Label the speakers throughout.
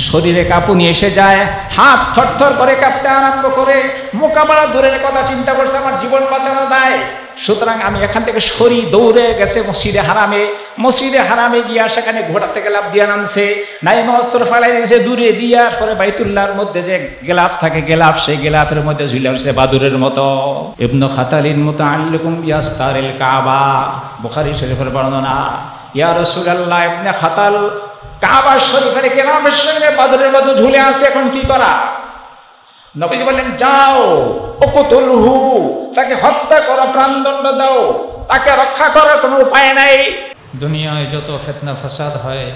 Speaker 1: শরীরে কাঁপুনি এসে যায়, হাত থরথর করে কাঁপতে আরম্ভ করে। মোকাবেলা দূরের কথা চিন্তা করছে, আমার জীবন বাঁচানো দায়। সুতরাং আমি এখান থেকে সরি, দৌড়ে গেছে মসজিদে হারামে গিয়া সেখানে ঘোড়া থেকে লাফ দিয়া নামছে, নাইমা অস্ত্র ফালাই দিয়েছে দূরে দিয়ার পরে বাইতুল্লাহর মধ্যে যে গেলাফ থাকে, সেই গেলাফের মধ্যে ঝুলে উঠছে বাদুরের মতো। ইবনু খাতালিন মুতাআল্লিকুম বিআস্তারিল কাবা, বুখারী শরীফের বর্ণনা। ইয়া রাসূলুল্লাহ, ইবনে খাতাল কাবা শরীফের গেলাফের সঙ্গে বাদুরের মতো ঝুলে আছে, এখন কি করা? নবীজি বললেন, যাও উকতুলহু, তাকে হত্যা করো, প্রাণদণ্ড দাও, তাকে রক্ষা করার কোনো উপায় নাই। দুনিয়ায় যত ফিতনা ফাসাদ হয়,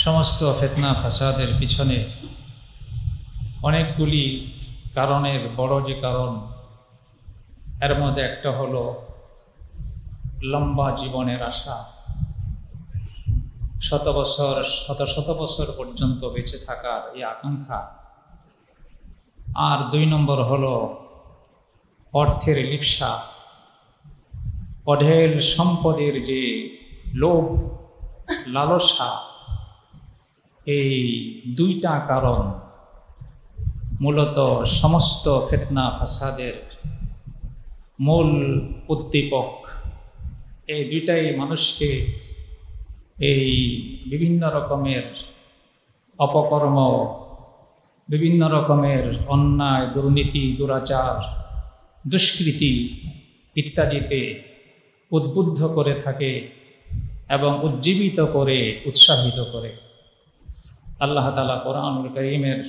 Speaker 1: সমস্ত ফিতনা ফাসাদের পিছনে অনেকগুলি কারণের বড় যে কারণ, এর মধ্যে একটা হলো লম্বা জীবনের আশা, শত বছর পর্যন্ত বেঁচে থাকার এই আকাঙ্ক্ষা। আর 2 নম্বর হলো অর্থের লিপ্সা, অঢেল সম্পদের যে লোভ, লালসা। এই 2টা কারণ মূলত সমস্ত ফিতনা ফাসাদের মূল উদ্দীপক। এই 2টাই মানুষকে এই বিভিন্ন রকমের অপকর্ম, বিভিন্ন রকমের অন্যায়, দুর্নীতি, দুরাচার, দুষ্কৃতি ইত্যাদিতে উদ্বুদ্ধ করে থাকে এবং উজ্জীবিত করে, উৎসাহিত করে। আল্লাহ তাআলা কোরআনুল কারীমের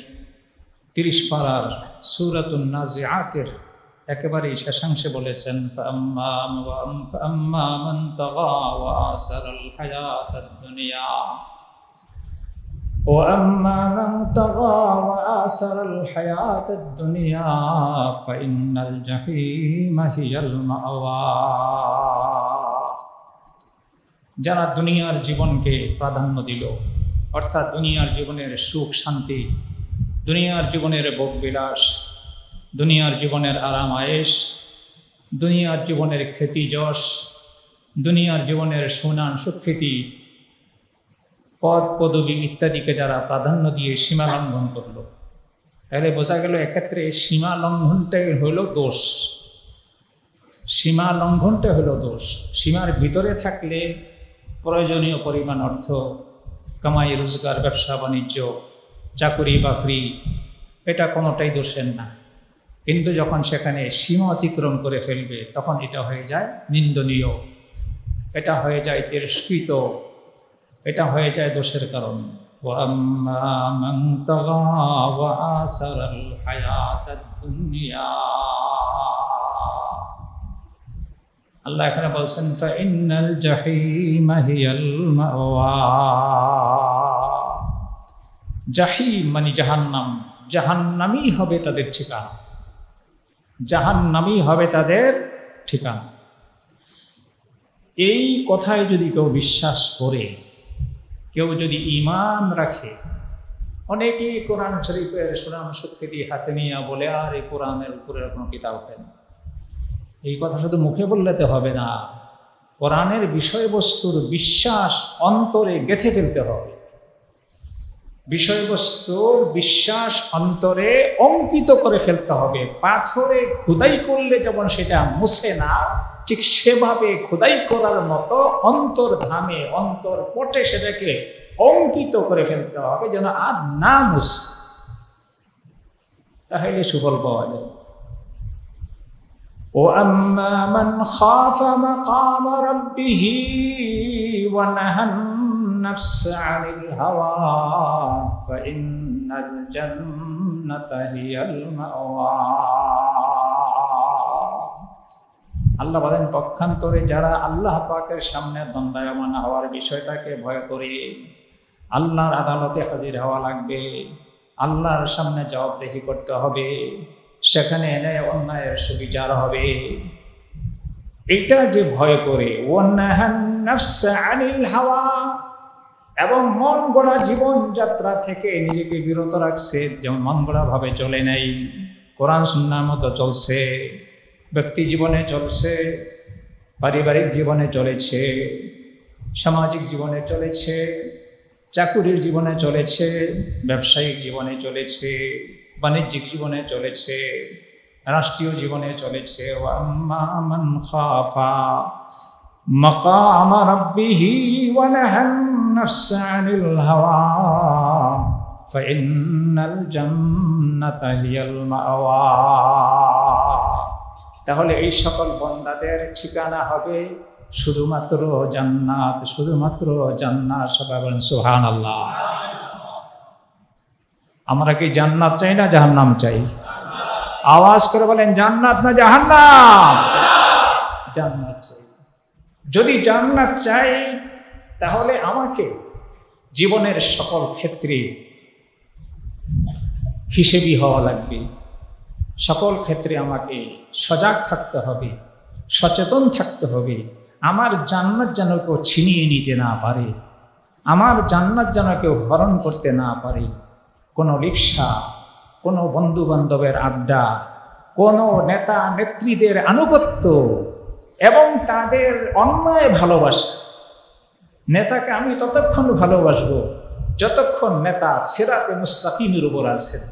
Speaker 1: 30 পারার সূরাতুন নাজিআতের একেবারেই শেষাংশে বলেছেন, ফাআম্মা মান তাগা ওয়া আসারাল হায়াতাদ দুনিয়া وأما من طغى وآثر الحياة الدنيا فإن الجحيم هي المأوى। যারা দুনিয়ার জীবনকে প্রাধান্য দিল, অর্থাৎ দুনিয়ার জীবনের সুখ শান্তি, দুনিয়ার জীবনের ভোগবিলাস, দুনিয়ার জীবনের আরাম আয়েশ, দুনিয়ার জীবনের খ্যাতি যশ, দুনিয়ার জীবনের সুনাম সুখ্যাতি, পদ পদবী ইত্যাদিকে যারা প্রাধান্য দিয়ে সীমা লঙ্ঘন করলো, তাহলে বোঝা গেল এক্ষেত্রে সীমা লঙ্ঘনটাই হলো দোষ। সীমা লঙ্ঘনটা হলো দোষ। সীমার ভিতরে থাকলে প্রয়োজনীয় পরিমাণ অর্থ কামাই, রোজগার, ব্যবসা বাণিজ্য, চাকুরি বাকরি, এটা কোনোটাই দোষের না। কিন্তু যখন সেখানে সীমা অতিক্রম করে ফেলবে, তখন এটা হয়ে যায় নিন্দনীয়, এটা হয়ে যায় তিরস্কৃত, এটা হয়ে যায় দোষের কারণ। وَأَمَّا مَنْ طَغَى وَآثَرَ الْحَيَاةَ الدُّنْيَا, আল্লাহ এখানে বলছেন فَإِنَّ الْجَحِيمَ هِيَ الْمَأْوَى। জাহিম মানে জাহান্নাম, জাহান্নামী হবে তাদের ঠিকানা, জাহান্নামী হবে তাদের ঠিকানা। এই কথায় যদি কেউ বিশ্বাস করে, কেউ যদি ঈমান রাখে, অনেকেই কোরআন শরীফের সুনাম সুখ্যাতি হাতে নিয়ে বলে, আর এই কোরআনের উপরে কোনো কিতাব হয় না। এই কথা শুধু মুখে বললে তো হবে না, কোরআনের বিষয়বস্তুর বিশ্বাস অন্তরে গেঁথে ফেলতে হবে। বিষয়বস্তুর বিশ্বাস অন্তরে অঙ্কিত করে ফেলতে হবে। পাথরে খোদাই করলে যেমন সেটা মুছে না, ঠিক সেভাবে খোদাই করার মতো অন্তর্ধামে, অন্তর্পটে সেটাকে অঙ্কিত করে ফেলতে হবে, যেন আর না মুছে, তাহলে সুফল পাওয়া যায়। وَأَمَّا مَنْ خَافَ مَقَامَ رَبِّهِ وَنَهَى النَّفْسَ عَنِ الْهَوَى فَإِنَّ الْجَنَّةَ هِيَ الْمَأْوَى। আল্লাহ বলেন, পক্ষান্তরে যারা আল্লাহ পাকের সামনে দণ্ডায়মান হওয়ার বিষয়টাকে ভয় করে, আল্লাহর আদালতে হাজির হওয়া লাগবে, আল্লাহর সামনে জবাবদেহি করতে হবে, সেখানে এনে অন্যায়ের সুবিচার হবে, এটা যে ভয় করে, ওয়ান্নাহান নাফসা আনিল হাওয়া, এবং মন গড়া জীবন যাত্রা থেকে নিজেকে বিরত রাখছে, যেমন মন গড়া ভাবে চলে নাই, কোরআন সুন্নাহর মতো চলছে, ব্যক্তি জীবনে চলছে, পারিবারিক জীবনে চলেছে, সামাজিক জীবনে চলেছে, চাকুরির জীবনে চলেছে, ব্যবসায়িক জীবনে চলেছে, বাণিজ্যিক জীবনে চলেছে, রাষ্ট্রীয় জীবনে চলেছে। ওয়া আম্মা মান খাফা মাকামা রাব্বিহি ওয়া নাহান নাফসা আনিল হাওয়া ফাইন্নাল জান্নাতা হিয়াল মাওয়া। তাহলে এই সকল বান্দাদের ঠিকানা হবে শুধুমাত্র জান্নাত, শুধুমাত্র জান্নাত। সবাই বলেন সুবহানাল্লাহ। আমরা কি জান্নাত চাই না জাহান্নাম চাই? আওয়াজ করে বলেন জান্নাত না জাহান্নাম? জান্নাত চাই। যদি জান্নাত চাই তাহলে আমাকে জীবনের সকল ক্ষেত্রে হিসেবি হওয়া লাগবে। সকল ক্ষেত্রে আমাকে সজাগ থাকতে হবে, সচেতন থাকতে হবে। আমার জান্নাত যেন কেউ ছিনিয়ে নিতে না পারে, আমার জান্নাত যেন কেউ হরণ করতে না পারে। কোনো রিকশা, কোনো বন্ধু বান্ধবের আড্ডা, কোনো নেতা নেত্রীদের আনুগত্য এবং তাদের অন্যায় ভালোবাসা। নেতাকে আমি ততক্ষণ ভালোবাসবো যতক্ষণ নেতা সিরাতে মুস্তাকিমের উপর আছেন।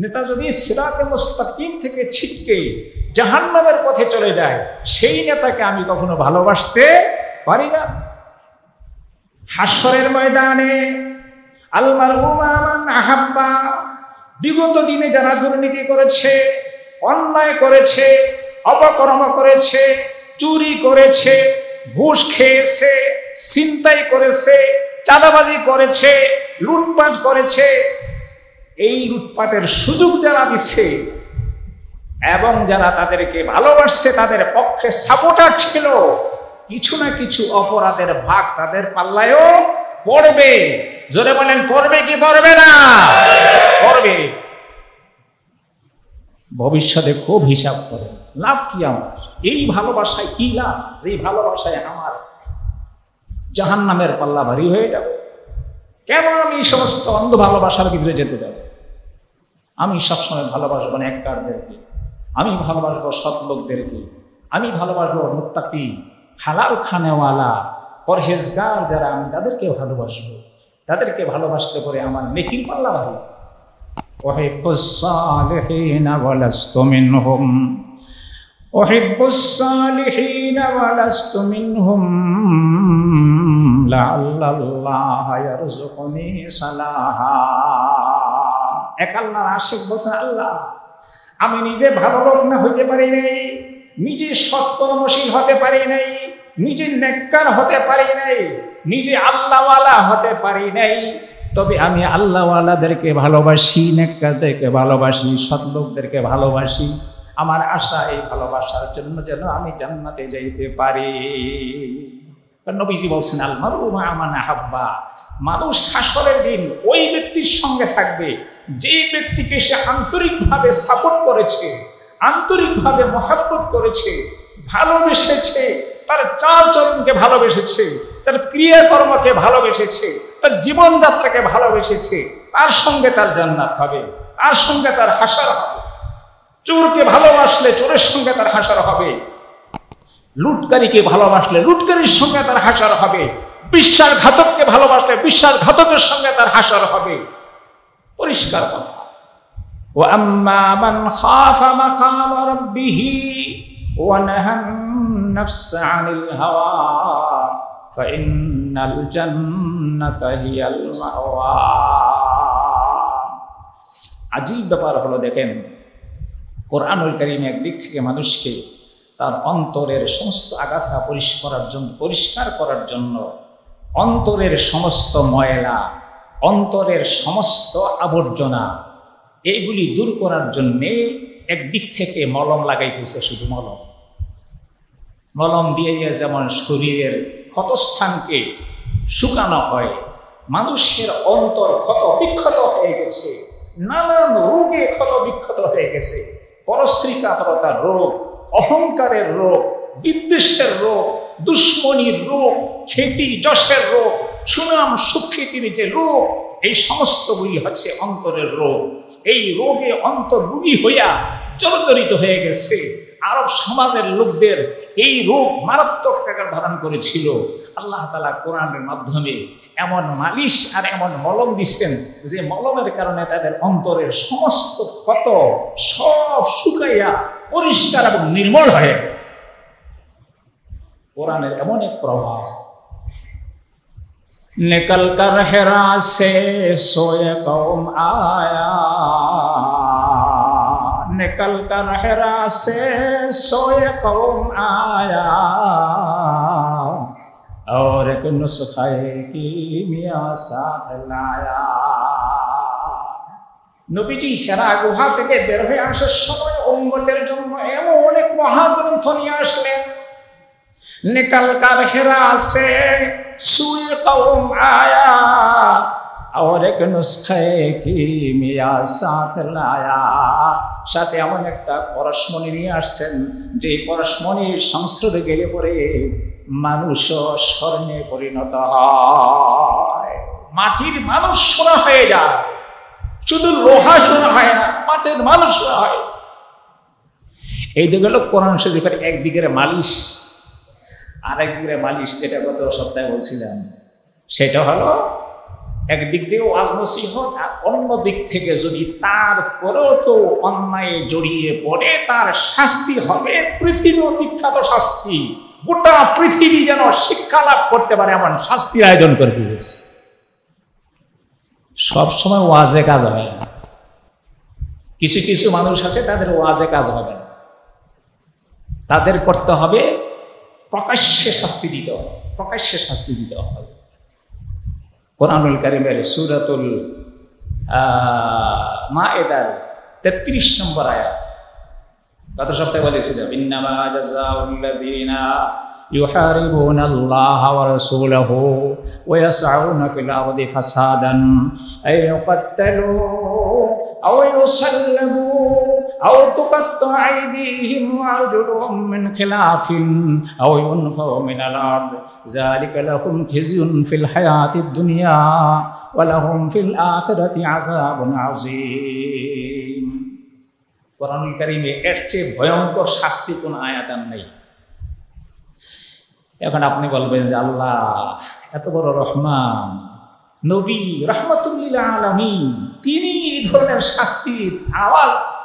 Speaker 1: নেতা যদি সিরাতে মুস্তাকিম থেকে ছিটকে জাহান্নামের পথে চলে যায়, সেই নেতাকে আমি কখনো ভালোবাসতে পারি না। হাসরের ময়দানে আল মারউ মা মান আহাব্বা, বিগত দিনে যারা দুর্নীতি করেছে, অন্যায় করেছে, অপকর্ম করেছে, চুরি করেছে, ঘুষ খেয়েছে, ছিনতাই করেছে, চাঁদাবাজি করেছে, লুটপাট করেছে, এই লুটপাটের সুযোগ যারা দিচ্ছে এবং যারা তাদেরকে ভালোবাসছে, তাদের পক্ষে সাপোর্টার ছিল, কিছু না কিছু অপরাধের ভাগ তাদের পাল্লায়ও পড়বে। জোরে বলেন পড়বে কি পড়বে না? পড়বে। ভবিষ্যতে খুব হিসাব করেন, লাভ কি আমার? এই ভালোবাসায় কি লাভ, যে ভালোবাসায় আমার জাহান্নামের পাল্লা ভারী হয়ে যাবে? কেন আমি এই সমস্ত অন্ধ ভালোবাসার ভিতরে যেতে যাব? আমি সবসময় ভালোবাসবো নেককারদেরকে, আমি ভালোবাসবো সৎ লোকদেরকে, আমি ভালোবাসবো মুত্তাকি, হালাল খানেওয়ালা, পরহেজগার যারা, আমি তাদেরকে ভালোবাসবো। তাদেরকে ভালোবাসতে করে আমার নেকির পাল্লা ভারী। উহিব্বুস সালিহিনা ওয়া লাস্তু মিনহুম, উহিব্বুস সালিহিনা ওয়া লাস্তু মিনহুম লাআল্লাল্লাহা ইয়ারযুকুনি সালাহা। এক আল্লাহর আশিক বলছেন, আল্লাহ আমি নিজে ভালো লোক না হইতে পারি নাই, নিজে সৎকর্মশীল হতে পারি নাই, নিজে নেককার হতে পারি নাই, নিজে আল্লাহওয়ালা হতে পারি নাই, তবে আমি আল্লাহওয়ালাদেরকে ভালোবাসি, নেককারদেরকে ভালোবাসি, সৎ লোকদেরকে ভালোবাসি। আমার আশা এই ভালোবাসার জন্য যেন আমি জান্নাতে যাইতে পারি। নবীজি বলছেন আল মারউ মা মান আহাব্বা, মানুষ হাসরের দিন ওই ব্যক্তির সঙ্গে থাকবে যে ব্যক্তিকে সে আন্তরিকভাবে সাপোর্ট করেছে, আন্তরিকভাবে মহব্বত করেছে, ভালোবেসেছে, তার চালচলনকে ভালোবেসেছে, তার ক্রিয়াকর্মকে ভালোবেসেছে, তার জীবনযাত্রাকে ভালোবেসেছে। তার সঙ্গে তার জান্নাত হবে, তার সঙ্গে তার হাসর হবে। চোরকে ভালোবাসলে চোরের সঙ্গে তার হাসর হবে, লুটকারীকে ভালোবাসলে লুটকারীর সঙ্গে তার হাসর হবে, বিশ্বাসঘাতককে ভালোবাসলে বিশ্বাসঘাতকের সঙ্গে তার হাসর হবে। পরিষ্কার কথা। ওয়া আম্মা মান খাফা মাকামা রাব্বিহি ওয়া নাহান নাফসা আনিল হাওয়া ফাইন্নাল জান্নাতা হিয়াল মাওয়া। আজীব ব্যাপার হলো, দেখেন কোরআনুল কারীম একদিক থেকে মানুষকে তার অন্তরের সমস্ত আগাছা পরিষ্কার করার জন্য, অন্তরের সমস্ত ময়লা, অন্তরের সমস্ত আবর্জনা, এইগুলি দূর করার জন্যে একদিক থেকে মলম লাগাইতেছে। শুধু মলম দিয়ে যেমন শরীরের ক্ষতস্থানকে শুকানো হয়, মানুষের অন্তর ক্ষত বিক্ষত হয়ে গেছে, নানান রোগে ক্ষত বিক্ষত হয়ে গেছে। পরশ্রীকাতরতার রোগ, অহংকারের রোগ, বিদ্বেষের রোগ, দুশ্মনীর রোগ, খ্যাতি যশের রোগ, সুনাম সুখ্যাতির যে রোগ, এই সমস্তগুলি হচ্ছে অন্তরের রোগ। এই রোগে অন্তর রোগী হইয়া জর্জরিত হয়ে গেছে। আরব সমাজের লোকদের এই রোগ মারাত্মক আকার ধারণ করেছিল। আল্লাহ তাআলা কোরআনের মাধ্যমে এমন মালিশ আর এমন মলম দিচ্ছেন যে মলমের কারণে তাদের অন্তরের সমস্ত ক্ষত সব শুকাইয়া পরিষ্কার এবং নির্মল হয়ে গেছে। কোরআনের এমন এক প্রভাব। निकल कर हेरा से सोए कौम आया, निकल कर हेरा से सोए कौम आया, और एक नुस्खे की मियाँ साथ लाया। নবীজি হেরা গুহা থেকে বের হয়ে আসার সময় উম্মতের জন্য এমন অনেক মহাগ্রন্থ নিয়ে আসলেন। निकल कर हेरा से सोए कौम आया, और एक नुस्खे की मियाँ साथ लाया। সাথে এমন একটা পরশমণি নিয়ে আসছেন যে পরশমণির সংস্রবে গেলে পরে মানুষ স্বর্ণে পরিণত হয়, মাটির মানুষ সোনা হয়ে যায়, শুধু লোহা সোনা হয় না, মাটির মানুষ হয়। এই দিকে হলো কোরআন শরীফের একদিকের মালিশ, আরেকদিকে মালিশ, যেটা গত সপ্তাহে বলছিলাম। সেটা হলো একদিক দিয়ে ওয়াজ নসিহত, আর অন্য দিক থেকে যদি তারপরেও কেউ অন্যায় জড়িয়ে পড়ে তার শাস্তি হবে পৃথিবী বিখ্যাত শাস্তি। গোটা পৃথিবী যেন শিক্ষা লাভ করতে পারে এমন শাস্তির আয়োজন করে দিয়েছে। সবসময় ওয়াজে কাজ হয় না, কিছু কিছু মানুষ আছে তাদের ওয়াজে কাজ হবে না, তাদের করতে হবে প্রকাশ্যে শাস্তি দিতে হবে, প্রকাশ্যে শাস্তি দিতে হবে। কোরআনুল কারীমের সূরাতুল মায়েদার 33 নম্বর আয়াত, গত সপ্তাহে বলেছিলাম, ইন্নামা জাযাউল্লাযীনা ইউহারিবুনাল্লাহা ওয়া রাসূলাহু ওয়া ইয়াসআউনা ফিল আরদি ফাসাদান আন ইউকাত্তালু আও ইউসাল্লাবু আও তুকাত্তা'আ আইদিহিম ওয়া আরজুলুহুম মিন খিলাফিন আও ইউনফাউ মিনাল আরদ যালিকা লাহুম খিzyun ফিল হায়াতিদ দুনিয়া ওয়া লাহুম ফিল আখিরাতি আযাবুন আযীম। কোরআনুল কারীমে এর চেয়ে ভয়ঙ্কর শাস্তি কোন আয়াত নেই। এখন আপনি বলবেন যে আল্লাহ এত বড় রহমান, নবী রাহমাতুল লিল আলামিন, তিনি এই ধরনের শাস্তির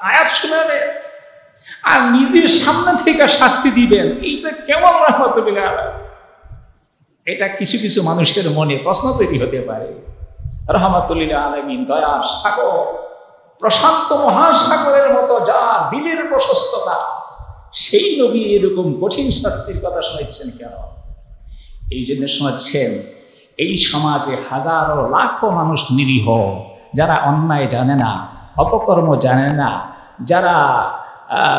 Speaker 1: আয়াত শোনাবেন আর নিজের সামনে থেকে শাস্তি দিবেন, এইটা কেমন রাহমাতুল লিল আলামিন? এটা কিছু কিছু মানুষের মনে প্রশ্ন তৈরি হতে পারে। রাহমাতুল লিল আলামিন দয়ার সাগর, প্রশান্ত মহাসাগরের মতো যা দিলের প্রশস্ততা, সেই নবী এরকম কঠিন শাস্তির কথা শোনাচ্ছেন কেন? এই জন্য শোনাচ্ছেন এই সমাজে হাজারো লাখো মানুষ নিরীহ, যারা অন্যায় জানে না, অপকর্ম জানে না, যারা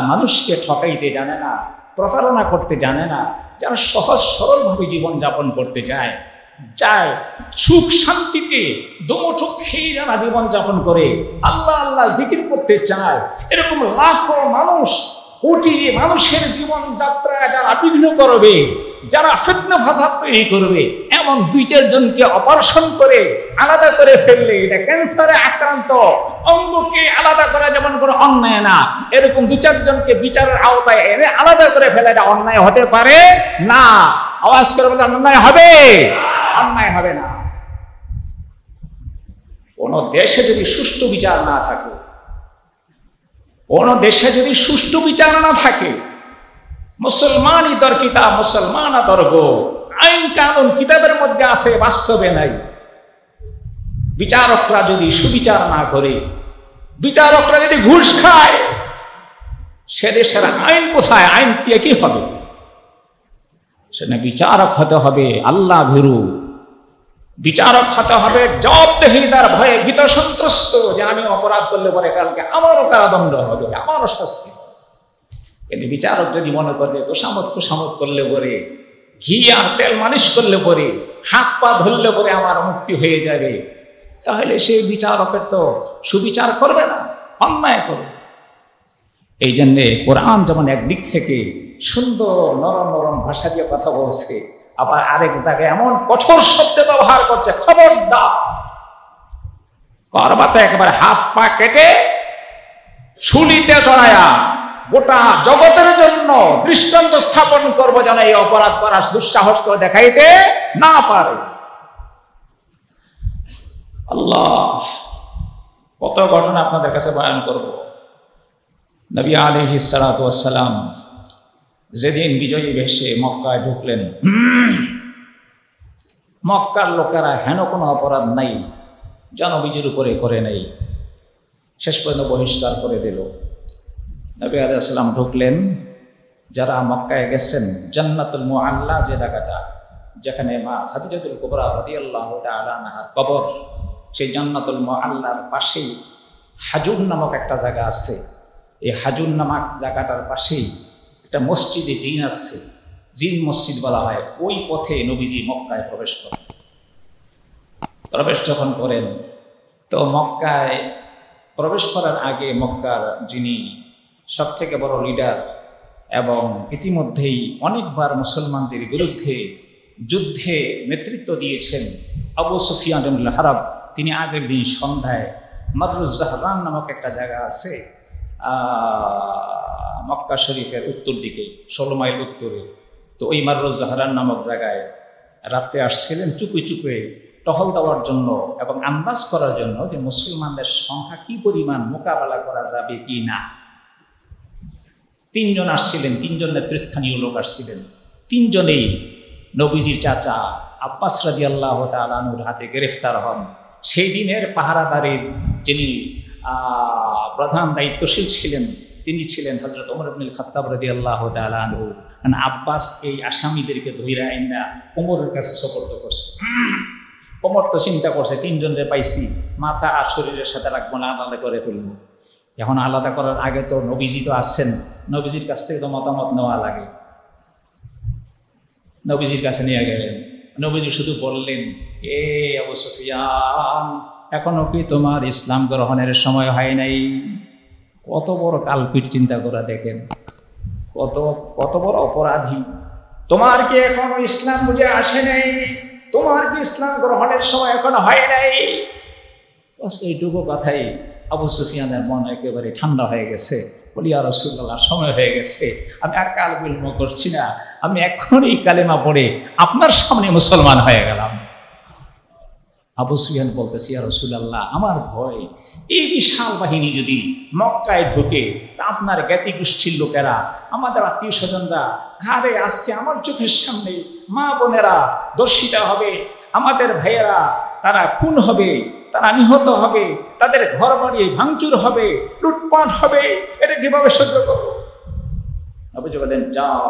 Speaker 1: মানুষকে ঠকাইতে জানে না, প্রতারণা করতে জানে না, যারা সহজ সরলভাবে জীবনযাপন করতে যায় সুখ শান্তিতে দোমোঠো খেয়ে যারা জীবনযাপন করে আল্লাহ আল্লাহ জিকির করতে চায়, এরকম লাখো মানুষ, কোটি মানুষের জীবনযাত্রায় যারা বিঘ্ন করবে, যারা ফিতনা ফাসাদ তৈরি করবে, এমন 2-4 জনকে অপারেশন করে আলাদা করে ফেললে এটা ক্যান্সারে আক্রান্ত অঙ্গকে আলাদা করা যেমন কোনো অন্যায় না, এরকম 2-4 জনকে বিচারের আওতায় এনে আলাদা করে ফেলা এটা অন্যায় হতে পারে না। আওয়াজ করে বলে অন্যায় হবে? অন্যায় হবে না। কোন দেশে যদি সুষ্ঠু বিচার না থাকে, কোন দেশে যদি সুষ্ঠু বিচার না থাকে, মুসলমানই দর কিতাব, মুসলমান দর্গ, আইন কানুন কিতাবের মধ্যে আছে, বাস্তবে নাই। বিচারকরা যদি সুবিচার না করে, বিচারকরা যদি ঘুষ খায়, সে দেশের আইন কোথায়? আইন দিয়ে কি হবে? সেখানে বিচারক হতে হবে আল্লাহ ভীরু, বিচারক হতে হবে জবাবদেহিতার ভয়ে ভীত সন্ত্রস্ত, যে আমি অপরাধ করলে পরে কালকে আমারও কারাদণ্ড হবে, আমারও শাস্তি হবে। কিন্তু বিচারক যদি মনে করে তোষামত কুসামত করলে পরে, ঘি আর তেল মালিশ করলে পরে, হাত পা ধরলে পরে আমার মুক্তি হয়ে যাবে, তাহলে সেই বিচারকের তো সুবিচার করবে না, অন্যায় করবে। এই জন্যে কোরআন যেমন একদিক থেকে সুন্দর নরম নরম ভাষা দিয়ে কথা বলছে, আবার আরেক জায়গায় এমন কঠোর শব্দ ব্যবহার করছে, খবরদার করবা তো একেবারে হাত পা কেটে শুলিতে চড়ায়া গোটা জগতের জন্য দৃষ্টান্ত স্থাপন করবো যেন এই অপরাধ করার দুঃসাহস করে দেখাইতে না পারে। আল্লাহ, কত ঘটনা আপনাদের কাছে বয়ান করব। নবী আলাইহিস সালাতু ওয়াস সালাম যেদিন বিজয়ী বেশে মক্কায় ঢুকলেন, মক্কার লোকেরা হেন কোনো অপরাধ নাই যা নবীজির উপরে করে নাই, শেষ পর্যন্ত বহিষ্কার করে দিল। নবী আলাইহিস সালাম ঢুকলেন, যারা মক্কায় গেছেন জান্নাতুল মুআল্লা যে জায়গাটা, যেখানে মা খাদিজাতুল কুবরা রাদিয়াল্লাহু তাআলা আনহার কবর, সেই জান্নাতুল মুআল্লার পাশেই হাজুর নামক একটা জায়গা আছে। এই হাজুর নামক জায়গাটার পাশেই একটা মসজিদে জিন আছে, জিন মসজিদ বলা হয়। ওই পথে নবীজি মক্কায় প্রবেশ করেন। প্রবেশ যখন করেন তো মক্কায় প্রবেশ করার আগে মক্কার যিনি সবথেকে বড় লিডার এবং ইতিমধ্যেই অনেকবার মুসলমানদের বিরুদ্ধে যুদ্ধে নেতৃত্ব দিয়েছেন আবু সুফিয়ান ইবনুল হারব, তিনি আগের দিন সন্ধ্যায় মাররুজ জাহরান নামক একটা জায়গা আছে মক্কা শরীফের উত্তর দিকে, 16 মাইল উত্তরে। তো ওই মাররুজ জাহরান নামক জায়গায় রাতে আসছিলেন চুপে চুপে টহল দেওয়ার জন্য এবং আন্দাজ করার জন্য যে মুসলমানদের সংখ্যা কি পরিমাণ মোকাবেলা করা যাবে কি না। 3 জন আসছিলেন, 3 জন নেতৃস্থানীয় লোক আসছিলেন। 3 জনেই নবীজির চাচা আব্বাস রাদিয়াল্লাহু তাআলা আনহুর হাতে গ্রেফতার হন। সেই দিনের পাহারাদারের যিনি প্রধান দায়িত্বশীল ছিলেন তিনি ছিলেন হযরত ওমর ইবনুল খাত্তাব রাদিয়াল্লাহু তাআলা আনহু। কারণ আব্বাস এই আসামিদেরকে ধইরা আইনা ওমরের কাছে সুপর্দ করছে। ওমর তো চিন্তা করছে 3 জনের পাইছি, মাথা আর শরীরের সাথে রাখবো না, আলাদা করে ফেলবো। এখন আলাদা করার আগে তো নবীজি তো আছেন, নবীজির কাছ থেকে তো মতামত নেওয়া লাগে। নবীজির কাছে নিয়ে গেলেন। নবীজি শুধু বললেন, এ আবু সুফিয়ান, এখনো কি তোমার ইসলাম গ্রহণের সময় হয় নাই? কত বড় কালপিট, চিন্তা করে দেখেন, কত বড় অপরাধী। তোমার কি এখনো ইসলাম বুঝে আসে নাই? তোমার কি ইসলাম গ্রহণের সময় এখনো হয় নাই? এইটুকু কথাই আবু সুফিয়ানের মন একেবারে ঠান্ডা হয়ে গেছে। বলি, ইয়া রাসূলুল্লাহ, সময় হয়ে গেছে, আমি আর কাল বিলম্ব করছি না, আমি এখনই কালেমা পড়ে আপনার সামনে মুসলমান হয়ে গেলাম। আবু সুফিয়ান বলতেছি, ইয়া রাসূলুল্লাহ, আমার ভয় এই বিশাল বাহিনী যদি মক্কায় ঢোকে, তা আপনার জ্ঞাতি গোষ্ঠীর লোকেরা, আমাদের আত্মীয় স্বজনরা, আরে আজকে আমার চোখের সামনে মা বোনেরা দর্শিতা হবে, আমাদের ভাইয়েরা তারা খুন হবে, তারা নিহত হবে, তাদের ঘর বাড়ি ভাঙচুর হবে, লুটপাট হবে, এটা কিভাবে সহ্য করবো? নবীজি বলেন, যাও,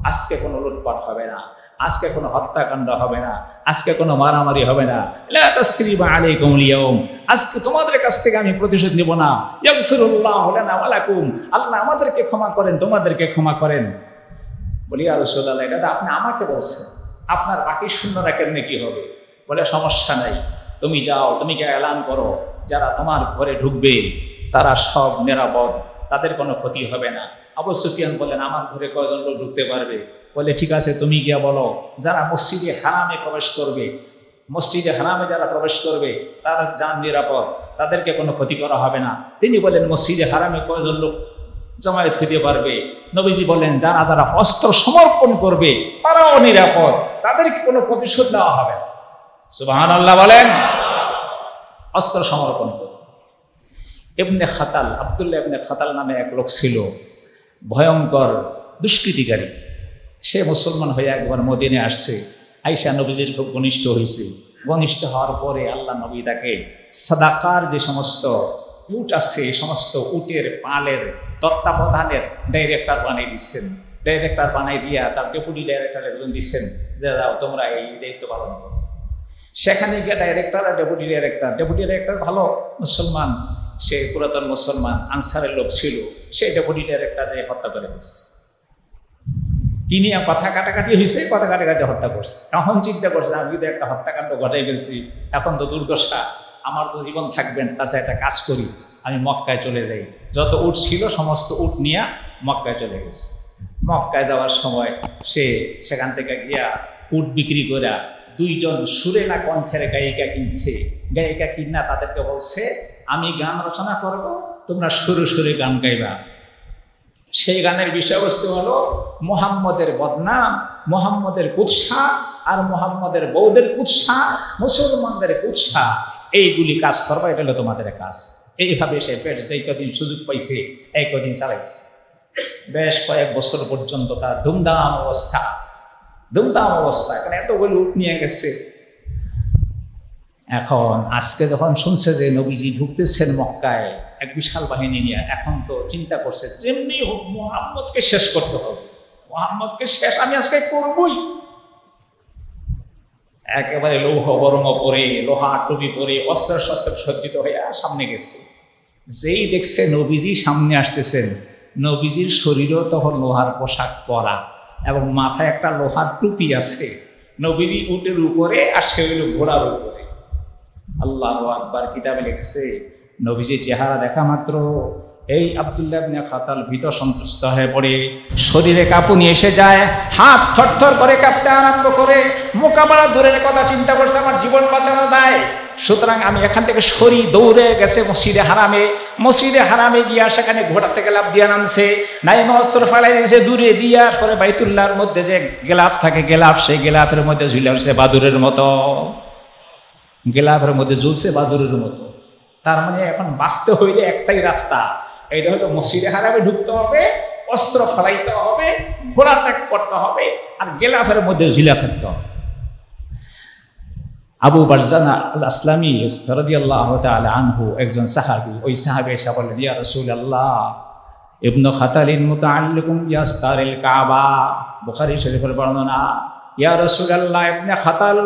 Speaker 1: আজকে কোনো লুটপাট হবে না, আজকে কোনো হত্যাকাণ্ড হবে না, আজকে কোনো মারামারি হবে না। লা তাসরিবা আলাইকুমুল ইয়াউম, আজকে তোমাদের কাছ থেকে আমি প্রতিশোধ নিব না। ইয়াগফিরুল্লাহু লানা ওয়া লাকুম, আল্লাহ আমাদেরকে ক্ষমা করেন, তোমাদেরকে ক্ষমা করেন। বলি, ইয়া রাসূলুল্লাহ, এটা আপনি আমাকে বলছেন, আপনার বাকি সৈন্যরা কেমনে কি হবে? বলে, সমস্যা নাই, তুমি যাও, তুমি গিয়ে এলান করো, যারা তোমার ঘরে ঢুকবে তারা সব নিরাপদ, তাদের কোনো ক্ষতি হবে না। আবু সুফিয়ান বলেন, আমার ঘরে কয়জন লোক ঢুকতে পারবে? বলে, ঠিক আছে, তুমি গিয়া বলো, যারা মসজিদে হারামে প্রবেশ করবে, মসজিদে হারামে যারা প্রবেশ করবে তারা যান নিরাপদ, তাদেরকে কোনো ক্ষতি করা হবে না। তিনি বলেন, মসজিদে হারামে কয়জন লোক জমায়েত হইতে পারবে? নবীজি বলেন, যারা যারা অস্ত্র সমর্পণ করবে তারাও নিরাপদ, তাদেরকে কোনো প্রতিশোধ নেওয়া হবে না। সুবহানাল্লাহ বলেন। অস্ত্র সমর্পণ করবে। ইবনে খাতাল, আব্দুল্লাহ ইবনে খাতাল নামে এক লোক ছিল, ভয়ঙ্কর দুষ্কৃতিকারী। সে মুসলমান হয়ে একবার মদিনে আসছে, আয়েশা নবীজির খুব ঘনিষ্ঠ হয়েছে। ঘনিষ্ঠ হওয়ার পরে আল্লাহ নবী তাকে সাদাকার যে সমস্ত উট আছে, এই সমস্ত উটের পালের তত্ত্বাবধানের ডাইরেক্টর বানিয়ে দিচ্ছেন। ডাইরেক্টর বানিয়ে দিয়া তার ডেপুটি ডাইরেক্টর একজন দিচ্ছেন, যে তোমরা এই দায়িত্ব পালন করো। সেখানে গিয়ে ডাইরেক্টর আর ডেপুটি ডাইরেক্টর ভালো মুসলমান, সে পুরাতন মুসলমান আনসারের লোক ছিল, সে ডেপুটি ডাইরেক্টরে হত্যা করে দিচ্ছে। কি নিয়ে কথা কাটাকাটি হয়েছে, কথা কাটাকাটি হত্যা করছে। এখন চিন্তা করছে, আমি যদি একটা হত্যাকাণ্ড ঘটাই ফেলছি, এখন তো দুর্দশা, আমার তো জীবন থাকবেন, তাছাড়া একটা কাজ করি, আমি মক্কায় চলে যাই। যত উট ছিল সমস্ত উট নিয়ে মক্কায় চলে গেছে। মক্কায় যাওয়ার সময় সে সেখান থেকে গিয়া উট বিক্রি করে 2 জন সুরেলা কণ্ঠের গায়িকা কিনছে। গায়িকা কিনা তাদেরকে বলছে, আমি গান রচনা করব, তোমরা সুরে সুরে গান গাইবা। সেই গানের বিষয়বস্তু হলো মুহাম্মদের বদনাম, মুহাম্মদের কুৎসা, আর মুহাম্মদের বৌদের কুৎসা, মুসলমানদের কুৎসা, এইগুলি কাজ করবা, এটা হলো তোমাদের কাজ। এইভাবে সে বেশ যেই কদিন সুযোগ পাইছে এই কদিন চালাইছে। বেশ কয়েক বছর পর্যন্ত তার ধুমধাম অবস্থা, এখানে এতগুলো উট নিয়ে গেছে। এখন আজকে যখন শুনছে যে নবীজি ঢুকতেছেন মক্কায় এক বিশাল বাহিনী নিয়ে, এখন তো চিন্তা করছে যেমনি হোক মুহাম্মদকে শেষ করতে হবে, মুহাম্মদকে শেষ আমি আজকে করবই। একেবারে লৌহ বর্ম পরে, লোহা টুপি পরে, অস্ত্র শস্ত্র সজ্জিত হয়ে সামনে গেছে। যেই দেখছে নবীজি সামনে আসতেছেন, নবীজির শরীরও তখন লোহার পোশাক পরা এবং মাথায় একটা লোহার টুপি আছে। নবীজি উটের উপরে আর সে হইল ঘোড়ার উপরে। আল্লাহু আকবার। কিতাবে লিখছে নবীজি চেহারা দেখা মাত্র এই আব্দুল্লাহ ইবনে খাতাল ভীত সন্ত্রস্ত হয়ে পড়ে, শরীরে কাঁপুনি এসে যায়, হাত থরথর করে কাঁপতে আরম্ভ করে। মোকাবেলা দূরের কথা চিন্তা করছে, আমার জীবন বাঁচানো দায়। সুতরাং আমি এখান থেকে সরি দৌড়ে গেছে মসজিদে হারামে গিয়া সেখানে ঘোড়া থেকে লাফ দিয়া নামছে, নাইমা অস্ত্র ফেলাই দিয়েছে দূরে দিয়া। পরে বাইতুল্লাহর মধ্যে যে গেলাফ থাকে, সেই গেলাফের মধ্যে ঝুলে উঠছে বাদুরের মতো, গেলাফের মধ্যে ঝুলছে বাদুরের মতো। তার মানে এখন বাঁচতে হইলে একটাই রাস্তা, এটা হলো মসজিদে হারামে ঢুকতে হবে, অস্ত্র ফেলাইতে হবে, ঘোড়া ত্যাগ করতে হবে, আর গেলাফের মধ্যে ঝুলে থাকতে হবে। আবু বারজানা আল আসলামী রাদিয়াল্লাহু তাআলা আনহু একজন সাহাবী, ওই সাহাবী এসে বললেন, ইয়া রাসূলুল্লাহ, ইবনু খাতালিন মুতাআল্লিকুম ইয়াস্তারিল কাবা, বুখারী শরীফের বর্ণনা। ইয়া রাসূলুল্লাহ, ইবনে খাতাল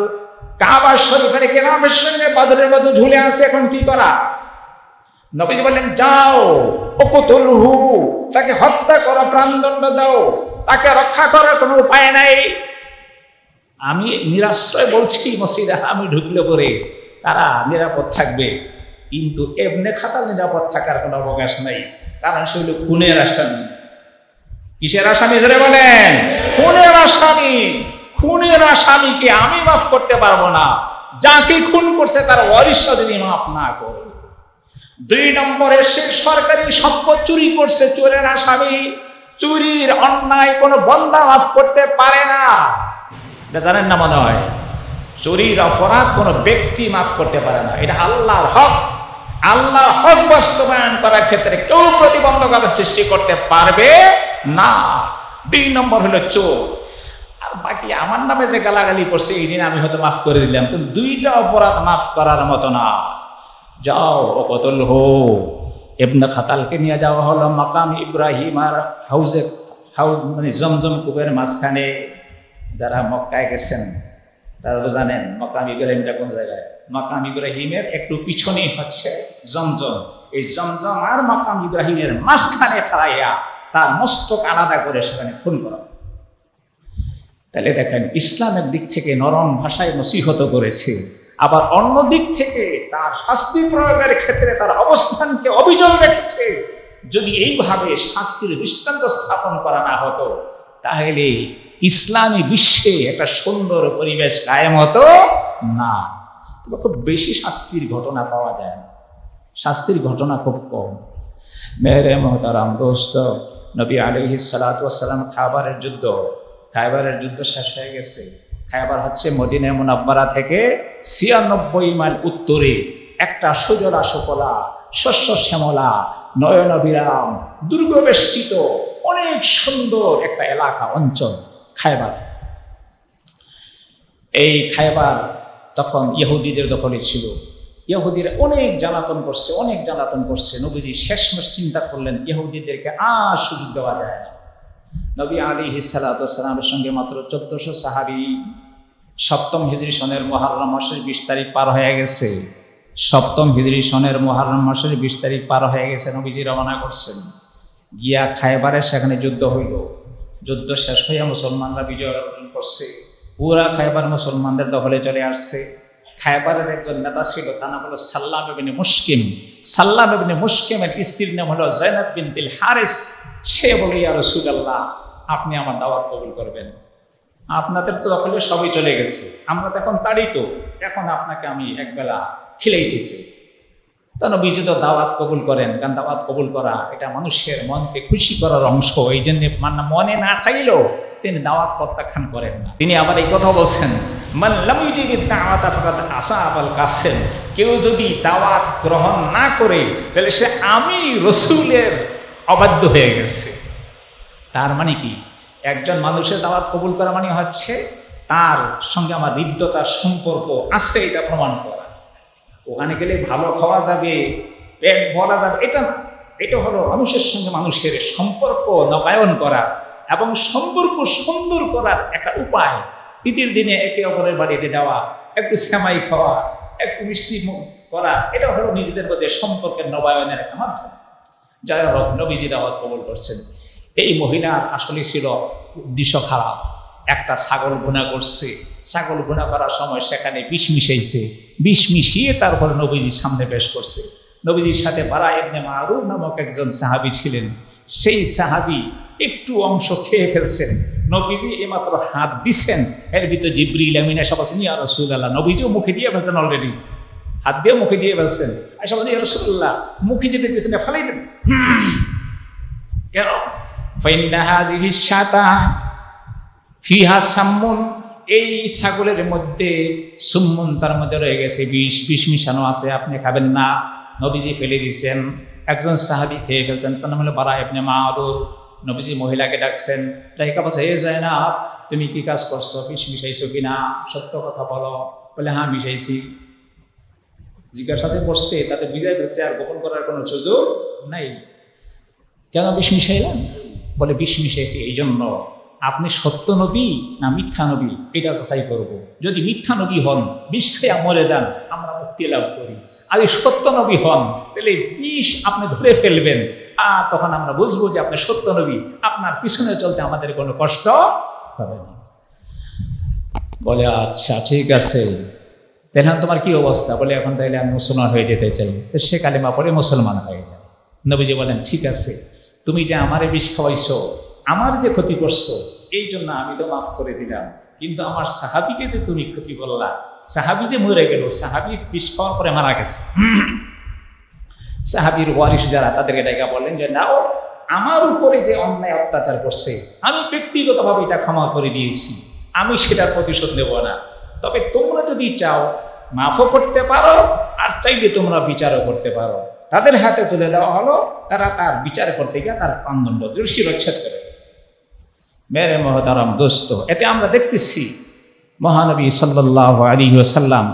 Speaker 1: কাবা শরীফের গেলাফের সঙ্গে বাদুরের মতো ঝুলে আছে, এখন কি করা? নবীজি বললেন, যাও উকতুলহু, তাকে হত্যা করো, প্রাণদণ্ড দাও, তাকে রক্ষা করার কোনো উপায় নাই। আমি নিরাশ্রয় বলছি, মসজিদে আমি ঢুকলে পরে তারা নিরাপদ থাকবে, কিন্তু ইবনে খাতাল নিরাপদ থাকার কোনো অবকাশ নাই, কারণ সে হলো খুনের আসামি। কিসের আসামি জোরে বলেন? খুনের আসামি। খুনের আসামিকে আমি মাফ করতে পারবো না, যাকে খুন করছে তার ওয়ারিশ যদি মাফ না করে। 2 নম্বরে সে সরকারি সম্পদ চুরি করছে, চোরের আসামি। চুরির অন্যায় কোনো বান্দা মাফ করতে পারে না, এটা জানেন না মনে হয়। চুরির অপরাধ কোনো ব্যক্তি মাফ করতে পারে না, এটা আল্লাহর হক। আল্লাহর হক বাস্তবায়ন করার ক্ষেত্রে কেউ প্রতিবন্ধকতা সৃষ্টি করতে পারবে না। 2 নম্বর হলো চোর। আর বাকি আমার নামে যে গালাগালি করছে এই দিন আমি হয়তো মাফ করে দিলাম, কিন্তু 2টা অপরাধ মাফ করার মতো না। যাও উকতুলহু, ইবনে খাতালকে নিয়ে যাওয়া হলো মাকাম ইব্রাহিম আর মানে জমজম কূপের মাঝখানে। যারা মক্কায় গেছেন তারা তো জানেন মাকাম ইব্রাহিমটা কোন জায়গায়। মাকাম ইব্রাহিমের একটু পিছনেই হচ্ছে জমজম। এই জমজম আর মাকাম ইব্রাহিমের মাঝখানে ফেলাইয়া তার মস্তক আলাদা করে সেখানে খুন করা। তাহলে দেখেন, ইসলামের দিক থেকে নরম ভাষায় নসিহত করেছে, আবার অন্য দিক থেকে তার শাস্তি প্রয়োগের ক্ষেত্রে তার অবস্থানকে অবিচল রেখেছে। যদি এইভাবে শাস্তির দৃষ্টান্ত স্থাপন করা না হতো, তাহলে ইসলামী বিশ্বে একটা সুন্দর পরিবেশ কায়েম হতো না। তবে খুব বেশি শাস্তির ঘটনা পাওয়া যায় না, শাস্তির ঘটনা খুব কম। মেহরে মোহতারাম দোস্ত, নবী আলাইহিস সালাতু ওয়াস সালাম খায়বারের যুদ্ধ শেষ হয়ে গেছে। খায়বার হচ্ছে মদিনা মুনাব্বারা থেকে 96 মাইল উত্তরে একটা সুজলা সুফলা, শস্য শ্যামলা, নয়নবিরাম, দুর্গবেষ্টিত অনেক সুন্দর একটা এলাকা, অঞ্চল খায়বার। এই খায়বার তখন ইহুদিদের দখলে ছিল। ইহুদিরা অনেক জ্বালাতন করছে। নবীজি শেষমেশ চিন্তা করলেন ইহুদিদেরকে আর সুযোগ দেওয়া যায় না। নবী আলাইহিস সালাতু ওয়াস সালামের সঙ্গে মাত্র 1400 সাহাবী। 7ম হিজরি সনের মুহররম মাসের 20 তারিখ পার হয়ে গেছে। 7ম হিজরি সনের মুহররম মাসের 20 তারিখ পার হয়ে গেছে। নবীজি রওনা করছেন, গিয়া খায়বারে সেখানে যুদ্ধ হইল। যুদ্ধ শেষ হইয়া মুসলমানরা বিজয় অর্জন করছে। পুরা খায়বার মুসলমানদের দখলে চলে আসছে। খায়বারের একজন নেতা ছিল, তার নাম হলো সাল্লাম ইবনে মুশকিম। সাল্লাম ইবনে মুশকিমের স্ত্রীর নাম হলো যায়নাব বিনতুল হারিস। সে বলে, ইয়া রাসূলুল্লাহ, আপনি আমার দাওয়াত কবুল করবেন। আপনাদের তো দখলে সবই চলে গেছে, আমরা তো এখন তাড়িত, এখন আপনাকে আমি একবেলা খিলাইতেছি। তা নবীজি তো দাওয়াত কবুল করেন, কারণ দাওয়াত কবুল করা এটা মানুষের মনকে খুশি করার অংশ। এই জন্য মনে না চাইলেও তিনি দাওয়াত প্রত্যাখ্যান করেন না। তিনি আবার এই কথা বলছেন, মান লাম ইউজিবি দাওয়াতা ফাকাদ আসাবাল কাসেম, কেউ যদি দাওয়াত গ্রহণ না করে তাহলে সে আমি রসুলের অবাধ্য হয়ে গেছে। তার মানে কি, একজন মানুষের দাওয়াত কবুল করা মানে হচ্ছে তার সঙ্গে আমার হৃদ্যতার সম্পর্ক আছে এটা প্রমাণ করা। ওখানে গেলে ভালো খাওয়া যাবে, পেট ভরা যাবে এটা না, এটা হলো মানুষের সঙ্গে মানুষের সম্পর্ক নবায়ন করা এবং সম্পর্ক সুন্দর করার একটা উপায়। ঈদের দিনে একে অপরের বাড়িতে যাওয়া, একটু সেমাই খাওয়া, একটু মিষ্টি করা, এটা হলো নিজেদের মধ্যে সম্পর্কের নবায়নের একটা মাধ্যম। যাই হোক, নবীজি দাওয়াত কবুল করছেন। এই মহিলার আসলে ছিল উদ্দেশ্য খারাপ। একটা ছাগল বোনা করছে, ছাগল বোনা করার সময় সেখানে বিষ মিশাইছে, বিষ মিশিয়ে তারপর নবীজির সামনে পেশ করছে। নবীজির সাথে বারা ইবনে মারুর নামক একজন সাহাবী ছিলেন। সেই সাহাবী একটু অংশ খেয়ে ফেলছেন। নবীজি এইমাত্র হাত দিচ্ছেন, এর ভিতর জিবরিল আমিন এসে বলছেন, ইয়া রাসূলুল্লাহ, নবীজিও মুখে দিয়ে ফেলছেন, অলরেডি হাত দিয়ে মুখে দিয়ে ফেলছেন। এসে বলছেন, ইয়া রাসূলুল্লাহ, মুখে যেতে দিয়েছেন ফেলাই দেন কেন? ফাইন্না হাযিহি শাতা ফিহা সাম্মুন, এই ছাগলের মধ্যে সুম্মুন, তার মধ্যে রয়ে গেছে বিষ, বিষ মিশানো আছে, আপনি খাবেন না। নবীজি ফেলে দিচ্ছেন। একজন সাহাবী খেয়ে ফেলছেন, তার নাম হলো বারা ইবনে মারুর। নবীজি মহিলাকে ডাকছেন, ডাইকা বলছে, এ যায়নাব, তুমি কি কাজ করছো? বিষ মিশাইছো কিনা? সত্য কথা বলো। বলে, হ্যাঁ মিশাইছি। জিজ্ঞাসাতে বসছে, তাতে বুঝাই ফেলছে, আর গোপন করার কোনো সুযোগ নাই। কেন বিষ মিশাইলেন? বলে, বিষ মিশাইছি এই জন্য আপনি সত্য নবী না মিথ্যা নবী এটা যাচাই করব। যদি মিথ্যা নবী হন, বিষ খেয়ে মরে যান, আমরা মুক্তি লাভ করি। আর যদি সত্য নবী হন, তাহলে বিষ আপনি ধরে ফেলবেন, আর তখন আমরা বুঝবো যে আপনি সত্য নবী, আপনার পিছনে চলতে আমাদের কোনো কষ্ট হবে না। বলে, আচ্ছা ঠিক আছে, তাহলে তোমার কি অবস্থা? বলে, এখন তাইলে আমি মুসলমান হয়ে যেতে চাই। তো সে কালিমা পড়ে মুসলমান হয়ে যায়। নবীজি বলেন, ঠিক আছে, তুমি যে আমারে বিষ খাওয়াইছো, আমার যে ক্ষতি করছো, এই জন্য আমি তো মাফ করে দিলাম, কিন্তু আমার সাহাবীকে যে তুমি ক্ষতি করলা, সাহাবী যে মরে গেল, সাহাবী বিষ খাওয়ার পরে মারা গেছে। সাহাবীর ওয়ারিস যারা, তাদেরকে ডাকা বললেন যে, নাও, আমার উপরে যে অন্যায় অত্যাচার করছে, আমি ব্যক্তিগতভাবে এটা ক্ষমা করে দিয়েছি, আমি সেটার প্রতিশোধ নেব না। তবে তোমরা যদি চাও মাফও করতে পারো, আর চাইলে তোমরা বিচারও করতে পারো। তাদের হাতে তুলে দেওয়া হলো, তারা তার বিচার করতে গিয়ে তার প্রাণদণ্ড শিরচ্ছেদ করে। মেরে মহতারাম দোস্ত, এতে আমরা দেখতেছি মহানবী সাল্লাল্লাহু আলাইহি ওয়াসাল্লাম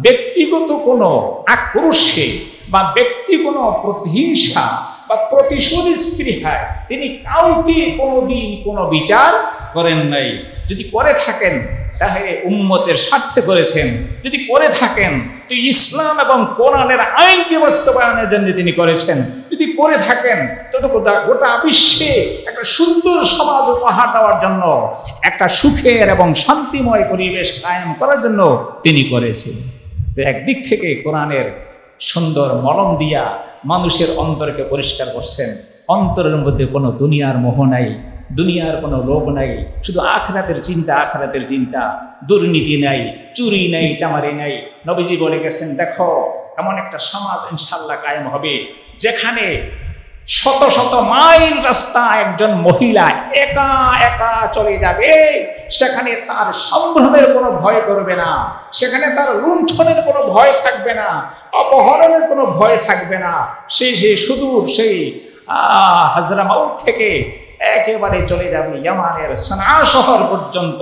Speaker 1: ব্যক্তিগত কোনো আক্রোশে বা ব্যক্তি কোনো প্রতিহিংসা বা প্রতিশোধ স্পৃহায় তিনি কাউকে কোনোদিন কোনো বিচার করেন নাই। যদি করে থাকেন তাহলে উম্মতের স্বার্থে করেছেন, যদি করে থাকেন তো ইসলাম এবং কোরআনের আইনকে বাস্তবায়নের জন্য তিনি করেছেন, যদি করে থাকেন তো গোটা বিশ্বে একটা সুন্দর সমাজ উপহার দেওয়ার জন্য, একটা সুখের এবং শান্তিময় পরিবেশ কায়েম করার জন্য তিনি করেছেন। তো একদিক থেকে কোরআনের সুন্দর মলম দিয়া মানুষের অন্তরকে পরিষ্কার করছেন। অন্তরের মধ্যে কোনো দুনিয়ার মোহ নাই, দুনিয়ার কোনো লোভ নাই, শুধু আখিরাতের চিন্তা, আখিরাতের চিন্তা। দুর্নীতি নাই, চুরি নাই, চামারি নাই। নবীজি বলে গেছেন, দেখো এমন একটা সমাজ ইনশাআল্লাহ কায়েম হবে যেখানে শত শত মাইল রাস্তা একজন মহিলা একা একা চলে যাবে, সেখানে তার সম্ভ্রমের কোনো ভয় করবে না, সেখানে তার লুণ্ঠনের কোনো ভয় থাকবে না, অপহরণের কোনো ভয় থাকবে না। সেই সুদূর সেই হাজরামাউত থেকে একেবারে চলে যাবে ইয়ামানের সানা শহর পর্যন্ত।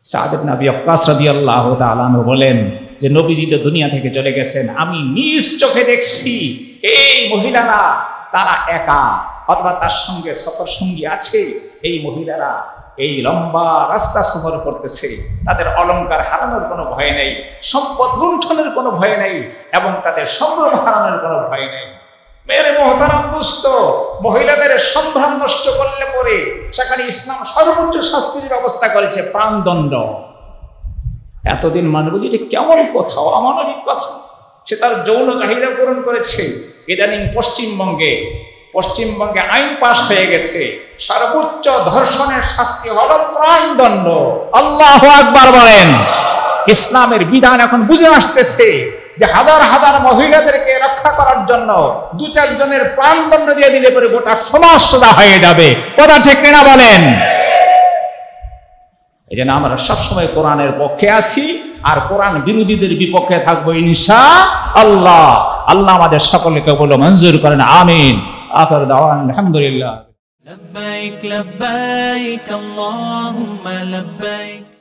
Speaker 1: সাদ ইবনে আবি ওয়াক্কাস রাদিয়াল্লাহু তাআলা আনহু বলেন যে নবীজি তো দুনিয়া থেকে চলে গেছেন, আমি নিজ চোখে দেখছি এই মহিলারা তারা একা অথবা তার সঙ্গে সফর সঙ্গী আছে। এই মহিলারা এই লম্বা রাস্তা সফর করতেছে, তাদের অলংকার হারানোর কোনো ভয় নেই, সম্পদ লুণ্ঠনের কোনো ভয় নেই, এবং তাদের সম্ভ্রম হারানোর কোনো ভয় নেই। মেরে মোহতারাম দোস্ত, মহিলাদের সম্ভ্রম নষ্ট করলে পরে সেখানে ইসলাম সর্বোচ্চ শাস্তির ব্যবস্থা করেছে, প্রাণদণ্ড। এতদিন মানব যে কেমন কথা, অমানবিক কথা, সে তার যৌন চাহিদা পূরণ করেছে। ইদানিং পশ্চিমবঙ্গে আইন পাশ হয়ে গেছে, সর্বোচ্চ ধর্ষণের শাস্তি হলো প্রাণদণ্ড। আল্লাহু আকবার বলেন। ইসলামের বিধান এখন বুঝে আসতেছে, যে হাজার হাজার মহিলাদেরকে রক্ষা করার জন্য 2-4 জনের প্রাণদণ্ড দিয়ে দিলে পরে গোটা সমাজ সোজা হয়ে যাবে। কথা ঠিক কিনা বলেন? এই জন্য আমরা সবসময় কোরআনের পক্ষে আছি আর কোরআন বিরোধীদের বিপক্ষে থাকবো ইনশাআল্লাহ। আল্লাহ আমাদের সকলকে বলে মঞ্জুর করেন, আমিন। আখির দাওয়ানা আলহামদুলিল্লাহ।
Speaker 2: لبيك لبيك اللهم لبيك